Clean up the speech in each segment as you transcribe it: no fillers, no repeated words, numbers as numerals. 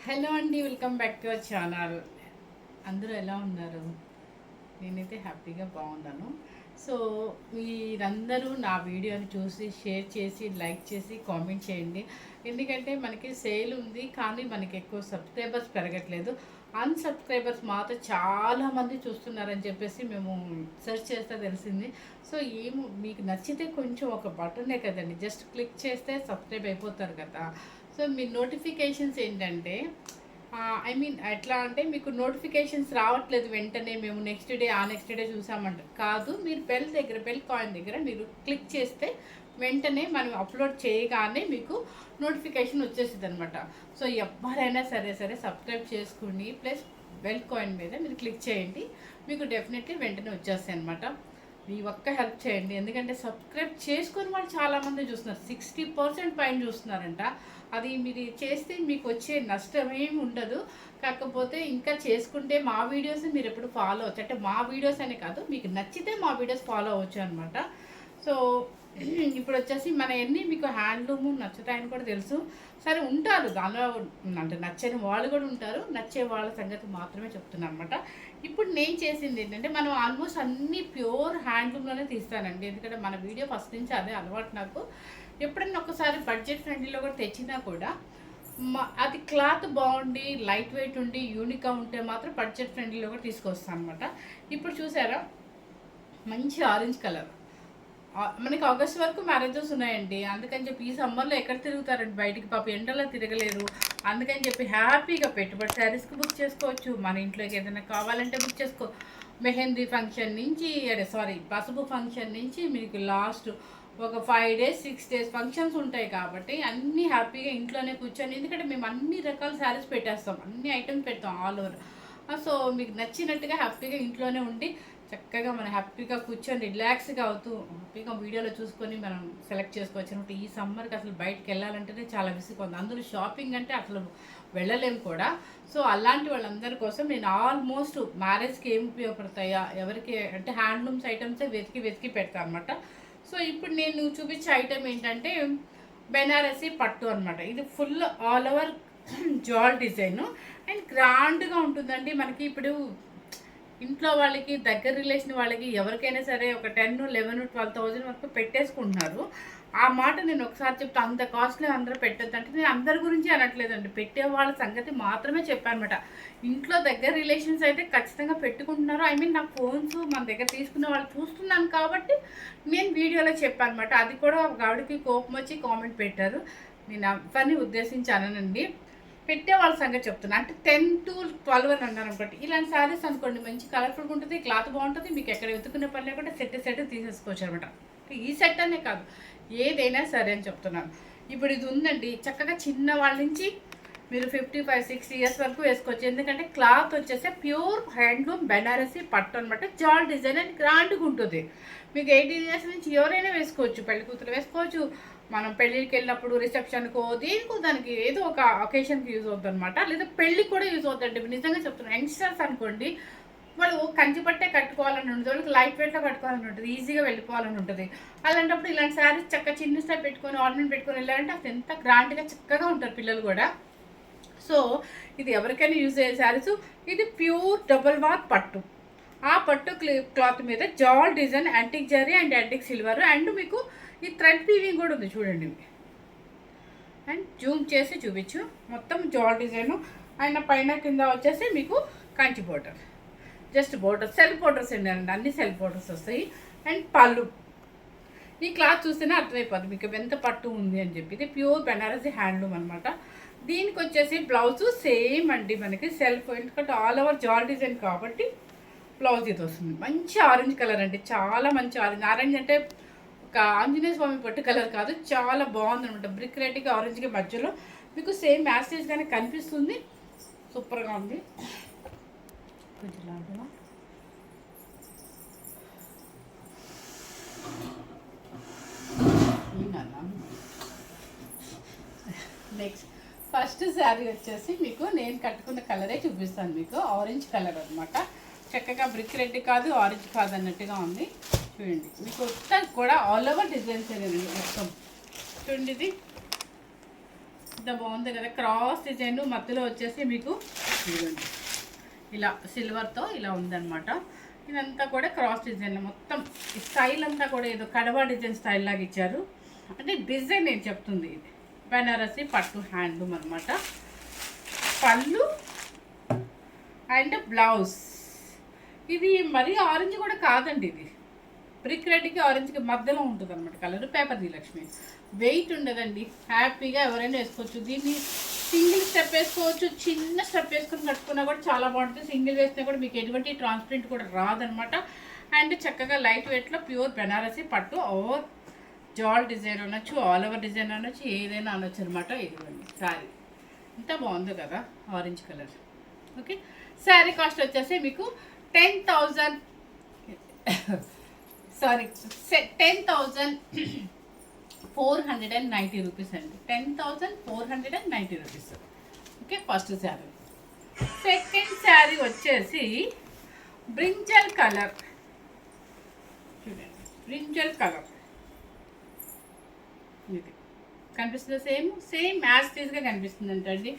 Hello అండి, welcome back to our channel. అందరూ ఎలా ఉన్నారు? నేనైతే హ్యాపీగా బాగున్నాను. సో మీరందరూ నా వీడియోని చూసి షేర్ చేసి లైక్ చేసి కామెంట్ చేయండి. ఎందుకంటే మనకి సేల్ ఉంది, కానీ మనకి ఎక్కువ సబ్స్క్రైబర్స్ పెరగట్లేదు. అన్సబ్స్క్రైబర్స్ మాత్రం చాలామంది చూస్తున్నారని చెప్పేసి మేము సెర్చ్ చేస్తే తెలిసింది. సో మీకు నచ్చితే కొంచెం ఒక బటనే కదండి, జస్ట్ క్లిక్ చేస్తే సబ్స్క్రైబ్ అయిపోతారు కదా. సో మీ నోటిఫికేషన్స్ ఏంటంటే ఎట్లా అంటే మీకు నోటిఫికేషన్స్ రావట్లేదు వెంటనే, మేము నెక్స్ట్ డే చూసామంటారు కాదు. మీరు బెల్ కాయిన్ దగ్గర మీరు క్లిక్ చేస్తే వెంటనే మనం అప్లోడ్ చేయగానే మీకు నోటిఫికేషన్ వచ్చేస్తుంది అనమాట. సో ఎవరైనా సరే సబ్స్క్రైబ్ చేసుకోండి, ప్లస్ బెల్ కాయిన్ మీద మీరు క్లిక్ చేయండి, మీకు డెఫినెట్లీ వెంటనే వచ్చేస్తాయి అనమాట. మీ ఒక్క హెల్ప్ చేయండి, ఎందుకంటే సబ్స్క్రైబ్ చేసుకొని వాళ్ళు చాలామంది చూస్తున్నారు, 60% పైన చూస్తున్నారంట. అది మీరు చేస్తే మీకు వచ్చే నష్టం ఏమి ఉండదు. కాకపోతే ఇంకా చేసుకుంటే మా వీడియోస్ మీరు ఎప్పుడు ఫాలో అవచ్చు, అంటే మా వీడియోస్ అనే కాదు, మీకు నచ్చితే మా వీడియోస్ ఫాలో అవచ్చు అనమాట. సో ఇప్పుడు వచ్చేసి మన ఎన్ని మీకు హ్యాండ్లూము నచ్చుతాయని కూడా తెలుసు. సరే ఉంటారు దానిలో, అంటే నచ్చని వాళ్ళు కూడా ఉంటారు, నచ్చే వాళ్ళ సంగతి మాత్రమే చెప్తున్నాను అనమాట. ఇప్పుడు నేను చేసింది ఏంటంటే, మనం ఆల్మోస్ట్ అన్నీ ప్యూర్ హ్యాండ్లూమ్లోనే తీస్తానండి, ఎందుకంటే మన వీడియో ఫస్ట్ నుంచి అదే అలవాటు నాకు. ఎప్పుడైనా ఒకసారి బడ్జెట్ ఫ్రెండ్లీలో కూడా తెచ్చినా కూడా అది క్లాత్ బాగుండి లైట్ వెయిట్ ఉండి యూనిక్గా ఉంటే మాత్రం బడ్జెట్ ఫ్రెండ్లీలో కూడా తీసుకొస్తాను అనమాట. ఇప్పుడు చూసారా, మంచి ఆరెంజ్ కలర్. మనకి ఆగస్ట్ వరకు మ్యారేజెస్ ఉన్నాయండి, అందుకని చెప్పి ఈ సమ్మర్లో ఎక్కడ తిరుగుతారండి బయటికి, పాప ఎండలో తిరగలేరు. అందుకని చెప్పి హ్యాపీగా పెట్టుబడి శారీస్కి బుక్ చేసుకోవచ్చు, మన ఇంట్లోకి ఏదైనా కావాలంటే బుక్ చేసుకో. మెహందీ ఫంక్షన్ నుంచి పసుపు ఫంక్షన్ నుంచి మీకు లాస్ట్ ఒక 5 days 6 days ఫంక్షన్స్ ఉంటాయి కాబట్టి అన్నీ హ్యాపీగా ఇంట్లోనే కూర్చొని, ఎందుకంటే మేము అన్ని రకాల శారీస్ పెట్టేస్తాం, అన్ని ఐటమ్స్ పెడతాం ఆల్ ఓవర్. సో మీకు నచ్చినట్టుగా హ్యాపీగా ఇంట్లోనే ఉండి చక్కగా మనం హ్యాపీగా కూర్చొని రిలాక్స్గా అవుతూ హ్యాపీగా వీడియోలో చూసుకొని మనం సెలెక్ట్ చేసుకోవచ్చు అనమాట. ఈ సమ్మర్కి అసలు బయటకు వెళ్ళాలంటేనే చాలా విసుగుంది, అందులో షాపింగ్ అంటే అసలు వెళ్ళలేము కూడా. సో అలాంటి వాళ్ళందరి కోసం నేను ఆల్మోస్ట్ మ్యారేజ్కి ఏం ఉపయోగపడతాయా, ఎవరికి అంటే హ్యాండ్లూమ్స్ ఐటమ్సే వెతికి పెడతాను అనమాట. సో ఇప్పుడు నేను చూపించే ఐటమ్ ఏంటంటే బెనారసీ పట్టు అనమాట. ఇది ఫుల్ ఆల్ ఓవర్ జాల్ డిజైన్ అండ్ గ్రాండ్గా ఉంటుందండి. మనకి ఇప్పుడు ఇంట్లో వాళ్ళకి, దగ్గర రిలేషన్ వాళ్ళకి, ఎవరికైనా సరే ఒక 10, 11, 12,000 వరకు పెట్టేసుకుంటున్నారు. ఆ మాట నేను ఒకసారి చెప్తే, అంత కాస్ట్లీ అందరూ పెట్టద్దు అంటే నేను అందరి గురించి అనట్లేదండి, పెట్టే వాళ్ళ సంగతి మాత్రమే చెప్పానమాట. ఇంట్లో దగ్గర రిలేషన్స్ అయితే ఖచ్చితంగా పెట్టుకుంటున్నారు. నాకు ఫోన్స్ మన దగ్గర తీసుకునే వాళ్ళు చూస్తున్నాను కాబట్టి నేను వీడియోలో చెప్పానమాట. అది కూడా ఒక ఆవిడకి కోపం వచ్చి కామెంట్ పెట్టారు, నేను అవన్నీ ఉద్దేశించి అననండి, పెట్టే వాళ్ళ సంగతి చెప్తున్నా. అంటే 10 to 12 అని అన్నారు అనుకోండి. ఇలాంటి శారీస్ అనుకోండి మంచి కలర్ఫుల్గా ఉంటుంది, క్లాత్ బాగుంటుంది, మీకు ఎక్కడ వెతుకునే పని లేకుండా సెట్ తీసేసుకోవచ్చు అనమాట. ఈ సెట్ అనే కాదు, ఏదైనా సరే అని చెప్తున్నాను. ఇప్పుడు ఇది ఉందండి, చక్కగా చిన్న వాళ్ళ నుంచి మీరు 55, 60 years వరకు వేసుకోవచ్చు. ఎందుకంటే క్లాత్ వచ్చేసి ప్యూర్ హ్యాండ్లూమ్ బెనారసీ పట్టు అనమాట. జాల్ డిజైన్ అని గ్రాండ్గా ఉంటుంది. మీకు 18 years నుంచి ఎవరైనా వేసుకోవచ్చు, పెళ్లి కూతురు వేసుకోవచ్చు, మనం పెళ్ళికి వెళ్ళినప్పుడు రిసెప్షన్కో దేనికో దానికి ఏదో ఒక ఒకేషన్కి యూజ్ అవుతుంది అనమాట. లేదా పెళ్ళికి కూడా యూజ్ అవుతుంది. నిజంగా చెప్తున్నాను, యంగ్స్టర్స్ అనుకోండి, వాళ్ళు కంచి పట్టే కట్టుకోవాలని ఉంటుంది, వాళ్ళకి లైట్ వెయిట్లో కట్టుకోవాలని ఉంటుంది, ఈజీగా వెళ్ళిపోవాలని ఉంటుంది. అలాంటప్పుడు ఇలాంటి శారీస్ చక్కగా చిన్న స్టైల్ పెట్టుకొని ఆర్నమెంట్ పెట్టుకొని వెళ్ళాలంటే అసలు ఎంత గ్రాండ్గా చక్కగా ఉంటారు పిల్లలు కూడా. సో ఇది ఎవరికైనా యూజ్ అయ్యే శారీస్. ఇది ప్యూర్ డబుల్ వాత్ పట్టు. ఆ పట్టు క్లాత్ మీద జాల్ design, antique zari and antique silver, and మీకు ఈ థ్రెడ్ వీవింగ్ కూడా ఉంది చూడండి. అండ్ జూమ్ చేసి చూపించు, మొత్తం జాల్ డిజైను. ఆయన పైన కింద వచ్చేసి మీకు Kanchi border, just border, self borders అండి, అన్ని సెల్ఫ్ బోర్డర్స్ వస్తాయి. అండ్ పళ్ళు, ఈ క్లాత్ చూస్తేనే అర్థమైపోద్ది మీకు ఎంత పట్టు ఉంది అని చెప్పి. ఇది ప్యూర్ బెనారసీ హ్యాండ్లూమ్ అనమాట. దీనికి వచ్చేసి బ్లౌజు సేమ్ అండి, మనకి సెల్ఫ్, ఎందుకంటే ఆల్ ఓవర్ జాల్ డిజైన్ కాబట్టి బ్లౌజ్ ఇది వస్తుంది. మంచి ఆరెంజ్ కలర్ అండి, చాలా మంచి ఆరెంజ్. ఆరెంజ్ అంటే ఒక ఆంజనేయ స్వామి పట్టు కలర్ కాదు, చాలా బాగుంది అనమాట. బ్రిక్ రెడ్కి ఆరెంజ్కి మధ్యలో మీకు సేమ్ మ్యాసేజ్ కానీ కనిపిస్తుంది, సూపర్గా ఉంది. కొంచెం లాగా నెక్స్ట్ ఫస్ట్ శారీ వచ్చేసి మీకు నేను కట్టుకున్న కలరే చూపిస్తాను. మీకు ఆరెంజ్ కలర్ అనమాట, చక్కగా బ్రిక్ రెడ్ కాదు ఆరెంజ్ కాదు అన్నట్టుగా ఉంది. చూడండి, మీకు మొత్తం కూడా ఆల్ ఓవర్ డిజైన్స్ అనేది మొత్తం చూడండి. ఇది ఇంత బాగుంది కదా, క్రాస్ డిజైన్ మధ్యలో వచ్చేసి మీకు ఇలా సిల్వర్తో ఇలా ఉందన్నమాట. ఇదంతా కూడా క్రాస్ డిజైన్, మొత్తం ఈ స్టైల్ అంతా కూడా ఏదో కడవా డిజైన్ స్టైల్ లాగా ఇచ్చారు. అంటే డిజైన్ నేను చెప్తుంది, ఇది బెనారసి పట్టు హ్యాండ్లూమ్ అనమాట. పళ్ళు అండ్ బ్లౌజ్. ఇది మరీ ఆరెంజ్ కూడా కాదండి, ఇది బ్రిక్ రెడ్కి ఆరెంజ్కి మధ్యలో ఉంటుంది అనమాట కలర్. పేపర్ ది లక్ష్మి, వెయిట్ ఉండదండి, హ్యాపీగా ఎవరైనా వేసుకోవచ్చు. దీన్ని సింగిల్ స్టెప్ వేసుకోవచ్చు, చిన్న స్టెప్ వేసుకొని కట్టుకున్నా కూడా చాలా బాగుంటుంది. సింగిల్ వేసినా కూడా మీకు ఎటువంటి ట్రాన్స్పరెంట్ కూడా రాదనమాట. అండ్ చక్కగా లైట్ వెయిట్లో ప్యూర్ బెనారసి పట్టు, ఓవర్ జాల్ డిజైన్ అనొచ్చు, ఆల్ ఓవర్ డిజైన్ అనొచ్చు, ఏదైనా అనొచ్చు అనమాట. ఇదిగోండి శారీ, ఇంత బాగుంది కదా orange colour. Okay, sari cost వచ్చేసి మీకు 10,000 సారీ 10,490 రూపీస్ అండి. 10,490 rupees. Okay, first sari. Second sari వచ్చేసి బ్రింజల్ కలర్. చూడండి, బ్రింజల్ కలర్ ఇది కనిపిస్తుంది. సేమ్ యాజ్ టీజ్గా కనిపిస్తుంది అంటండి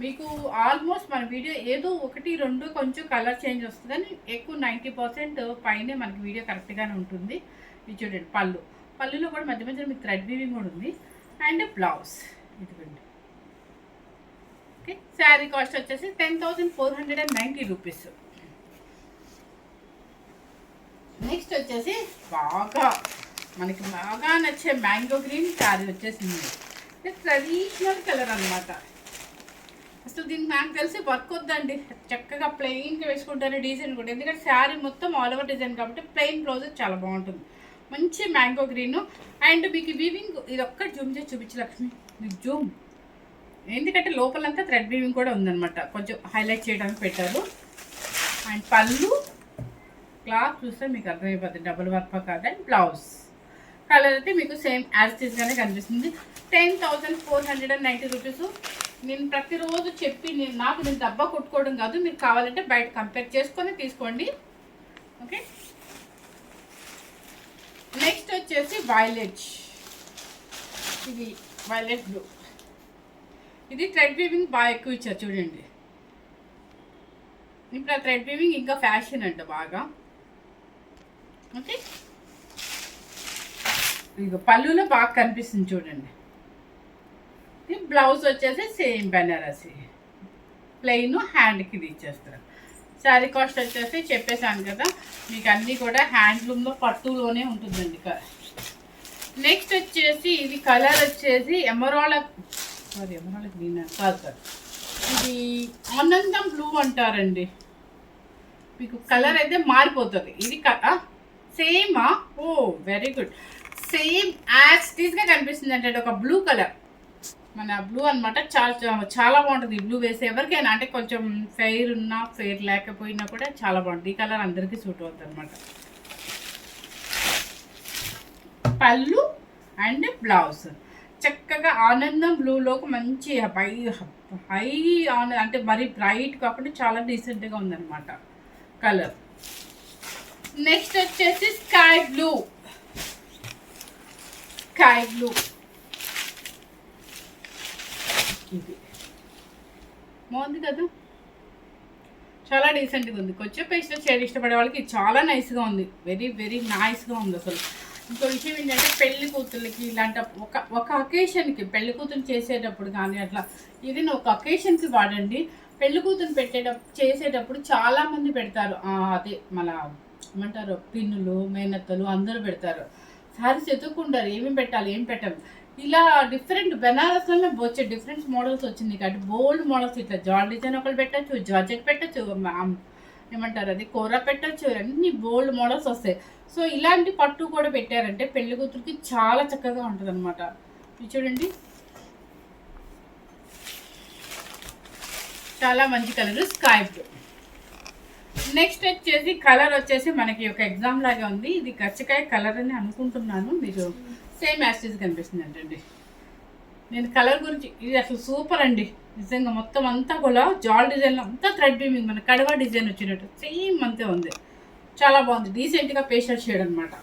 మీకు. ఆల్మోస్ట్ మన వీడియో ఏదో 1-2 కొంచెం కలర్ చేంజ్ వస్తుంది, కానీ ఎక్కువ 90% పైనే మనకి వీడియో కరెక్ట్గానే ఉంటుంది. ఇది చూడండి, పళ్ళులో కూడా మధ్య మధ్యలో మీకు థ్రెడ్ వీవింగ్ కూడా ఉంది. అండ్ బ్లౌజ్ ఇదిగోండి. ఓకే, శారీ కాస్ట్ వచ్చేసి 10,490 రూపీస్. నెక్స్ట్ వచ్చేసి మనకి బాగా నచ్చే మ్యాంగో గ్రీన్ శారీ వచ్చేసింది. ట్రెడిషనల్ కలర్ అనమాట. అసలు దీనికి నాకు తెలిసి వర్క్ వద్దండి, చక్కగా ప్లెయిన్గా వేసుకుంటారు డిజైన్ కూడా. ఎందుకంటే శారీ మొత్తం ఆల్ ఓవర్ డిజైన్ కాబట్టి ప్లెయిన్ బ్లౌజ్ చాలా బాగుంటుంది. మంచి మ్యాంగో గ్రీన్. అండ్ మీకు వీవింగ్ ఇది ఒక్కటి జూమ్ చేసి చూపించు లక్ష్మి, మీకు జూమ్, ఎందుకంటే లోపలంతా థ్రెడ్ వీవింగ్ కూడా ఉందన్నమాట, కొంచెం హైలైట్ చేయడానికి పెట్టారు. అండ్ పళ్ళు క్లాత్ చూస్తే మీకు అర్థమైపోతుంది డబుల్ వర్క్ కాదు. అండ్ బ్లౌజ్ కలర్ అయితే మీకు సేమ్ యాజ్ టీజ్గానే కనిపిస్తుంది. 10,490 రూపీస్. నేను ప్రతిరోజు చెప్పి నేను డబ్బా కొట్టుకోవడం కాదు, మీరు కావాలంటే బయట కంపేర్ చేసుకొని తీసుకోండి. ఓకే, నెక్స్ట్ వచ్చేసి వైలెట్. ఇది వైలెట్ బ్లూ. ఇది థ్రెడ్ వీవింగ్ బాగా ఎక్కువ ఇచ్చారు చూడండి. ఇప్పుడు ఆ థ్రెడ్ వీవింగ్ ఇంకా ఫ్యాషన్ అంట బాగా. ఓకే, ఇక పళ్ళులో బాగా కనిపిస్తుంది చూడండి. బ్లౌజ్ వచ్చేసి సేమ్ బెనారసి ప్లెయిన్, హ్యాండ్కి ఇది ఇచ్చేస్తారు. శారీ కాస్ట్ వచ్చేసి చెప్పేసాను కదా మీకు, అన్నీ కూడా హ్యాండ్లూమ్లో పట్టులోనే ఉంటుందండి. నెక్స్ట్ వచ్చేసి ఇది కలర్ వచ్చేసి ఎమరాల్డ్ గ్రీన్ కాదు సార్, ఇది ఆనందం బ్లూ అంటారండి. మీకు కలర్ అయితే మారిపోతుంది. ఇది సేమా? ఓ వెరీ గుడ్, సేమ్ యాజ్ టీజ్గా కనిపిస్తుంది అంటే ఒక బ్లూ కలర్, మన బ్లూ అనమాట. చాలా బాగుంటుంది ఈ బ్లూ వేసి ఎవరికైనా, అంటే కొంచెం ఫెయిర్ ఉన్నా ఫెయిర్ లేకపోయినా కూడా చాలా బాగుంటుంది. ఈ కలర్ అందరికీ సూట్ అవుతుంది అనమాట. పళ్ళు అండ్ బ్లౌజ్ చక్కగా ఆనందం బ్లూలోకి మంచి హై అంటే మరీ బ్రైట్ కాకుండా చాలా డీసెంట్గా ఉందన్నమాట కలర్. నెక్స్ట్ వచ్చేసి స్కై బ్లూ. ఇది బాగుంది కదా, చాలా డీసెంట్గా ఉంది. కొంచెం పేస్టల్ షేడ్ ఇష్టపడే వాళ్ళకి చాలా నైస్గా ఉంది, వెరీ వెరీ నైస్గా ఉంది అసలు. ఇంకో విషయం ఏంటంటే పెళ్లి కూతుర్లకి ఇలాంటి ఒక అకేషన్కి, పెళ్లి కూతురు చేసేటప్పుడు కానీ అట్లా ఏదైనా ఒక అకేషన్కి వాడండి. పెళ్లి కూతురు చేసేటప్పుడు చాలామంది పెడతారు, అదే మన ఏమంటారు పిన్నులు, మేనత్తలు అందరూ పెడతారు. శారీస్ ఎత్తుకుంటారు ఏమేమి పెట్టాలి ఏం పెట్టాలి. ఇలా డిఫరెంట్ బెనారస్లోనే వచ్చే డిఫరెంట్ మోడల్స్ వచ్చింది కాబట్టి బోల్డ్ మోడల్స్, ఇట్లా జాల్ డిజైన్ ఒకటి పెట్టచ్చు, జార్జెట్ పెట్టచ్చు, ఏమంటారు అది కూర పెట్టచ్చు, అన్ని బోల్డ్ మోడల్స్ వస్తాయి. సో ఇలాంటి పట్టు కూడా పెట్టారంటే పెళ్లి కూతురికి చాలా చక్కగా ఉంటుంది అనమాట. చూడండి, చాలా మంచి కలర్ స్కై బ్లూ. నెక్స్ట్ వచ్చేసి కలర్ వచ్చేసి మనకి ఒక ఎగ్జామ్ లాగా ఉంది. ఇది గచ్చకాయ కలర్ అని అనుకుంటున్నాను, మీకు సేమ్ యాస్టీజ్ కనిపిస్తుంది అంటండి. నేను కలర్ గురించి, ఇది అసలు సూపర్ అండి నిజంగా. మొత్తం అంతా కూడా జాల్ డిజైన్లో అంతా థ్రెడ్ వీవింగ్, మన కడవా డిజైన్ వచ్చినట్టు సేమ్ అంతే ఉంది, చాలా బాగుంది. డీసెంట్గా పేస్టల్ షేడ్ అనమాట.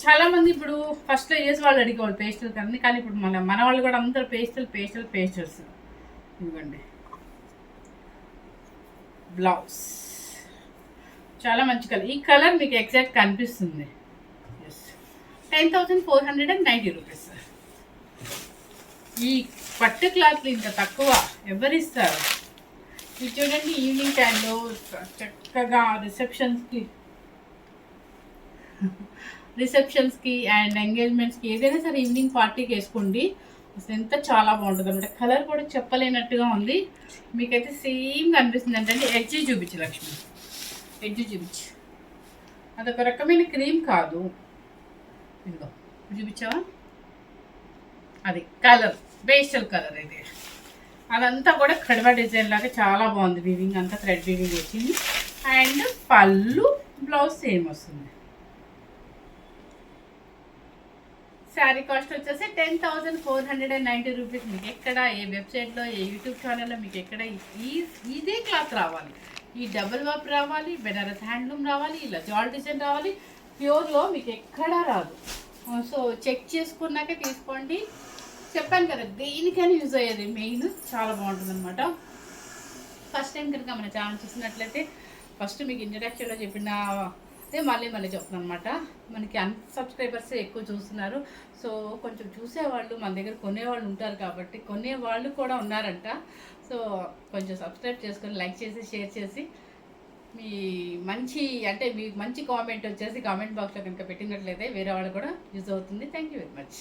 చాలామంది ఇప్పుడు ఫస్ట్లో ఏజ్ వాళ్ళు అడిగేవాళ్ళు పేస్టల్ కానీ కానీ ఇప్పుడు మన వాళ్ళు కూడా అందరూ పేస్టల్స్. ఇవ్వండి బ్లౌజ్ చాలా మంచి కలర్. ఈ కలర్ మీకు ఎగ్జాక్ట్ కనిపిస్తుంది. 10,490 రూపీస్. ఈ పట్టు క్లాత్లు ఇంత తక్కువ ఎవరిస్తారు? ఇది చూడండి, ఈవినింగ్ టైంలో చక్కగా రిసెప్షన్స్కి అండ్ ఎంగేజ్మెంట్స్కి ఏదైనా సరే ఈవినింగ్ పార్టీకి వేసుకోండి. అసలు ఎంత చాలా బాగుంటుంది అనమాట. కలర్ కూడా చెప్పలేనట్టుగా ఉంది. మీకైతే సేమ్ కనిపిస్తుంది. అంటే ఎడ్జ్ చూపించు లక్ష్మి, ఎడ్జ్ చూపించు. అదొక రకమైన క్రీమ్ కాదు, ఇదిగో చూపించావా, అది కలర్ పేస్టల్ కలర్. ఇది అదంతా కూడా కడవ డిజైన్ లాగా చాలా బాగుంది. వీవింగ్ అంతా థ్రెడ్ వీవింగ్ వచ్చింది. అండ్ పళ్ళు బ్లౌజ్ సేమ్ వస్తుంది. శారీ కాస్ట్ వచ్చేసి 10,490 రూపీస్. మీకు ఎక్కడ ఏ వెబ్సైట్లో ఏ యూట్యూబ్ ఛానల్లో మీకు ఎక్కడ ఇదే క్లాత్ రావాలి, ఈ డబుల్ వర్క్ రావాలి, బెనారస్ హ్యాండ్లూమ్ రావాలి, ఇలా జాల్ డిజైన్ రావాలి. ప్యూర్లో మీకు ఎక్కడా రాదు. సో చెక్ చేసుకున్నాకే తీసుకోండి. చెప్పాను కదా, దేనికైనా యూజ్ అయ్యేది. మెయిన్ చాలా బాగుంటుంది అనమాట. ఫస్ట్ టైం కనుక మన ఛానల్ చూసినట్లయితే ఫస్ట్ మీకు ఇంట్రడక్షన్లో చెప్పిన అదే మళ్ళీ చెప్తున్నాను అనమాట. మనకి సబ్స్క్రైబర్స్ ఎక్కువ చూస్తున్నారు. సో కొంచెం చూసేవాళ్ళు మన దగ్గర కొనేవాళ్ళు ఉంటారు కాబట్టి కొనేవాళ్ళు కూడా ఉన్నారంట. సో కొంచెం సబ్స్క్రైబ్ చేసుకొని లైక్ చేసి షేర్ చేసి మీ మంచి కామెంట్ వచ్చేసి కామెంట్ బాక్స్లో కనుక పెట్టినట్లయితే వేరే వాళ్ళు కూడా యూజ్ అవుతుంది. Thank you very much.